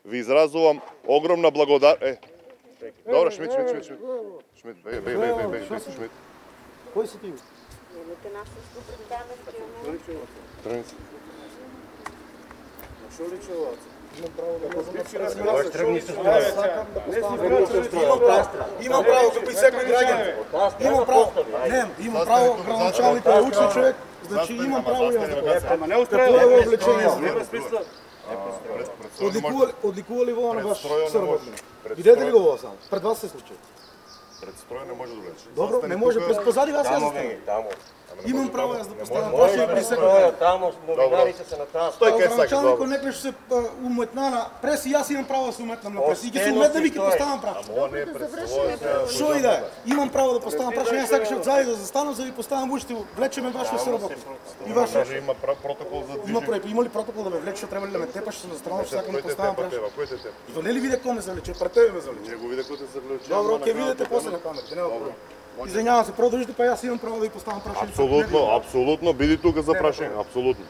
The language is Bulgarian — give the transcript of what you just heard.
Ви изразувам огромна благодарност. Добро, Шмид. Шмид, беги, Шмид. Кој си ти? Тръгни се. Имам право како и секој граѓанин. Имам право градоначалник е учен човек, значи имам право јас да кажам. Не устројува облечение. Одликували во на ваш сработник? Видете ли го ова само? Пред вас се случи. Пред строја не може да влече. Добро, не може, позади вас јас заставам. Имам право јас да поставам прашање при секој. Тамо, новинарите се на таа. Стој кај сакаш, Градоначалникот некој што се уметна на прес и јас имам право да се уметнам на прес. И ќе се уметнам и ќе поставам прашање. Ова не е пред строја. Што и да е, имам право да поставам прашање, јас сакаш одзади да застанам за да ви поставам уште, влечеме вашиот соработник. И вашиот. Има протокол за Има движење. има ли протокол да ме влече, треба ли да ме тепаш, што на страна, што сакам да Кој те поставам тепа прашање. тебе? Кој те тепа? И то не ли виде кој ме завлече, пред тебе ме завлече. Не го виде кој те завлече. Добро, ќе видите после на камерите, нема проблем. Извинјавам се, продолжите, па јас имам право да ви поставам прашање. Апсолутно, биди тука за прашање, апсолутно.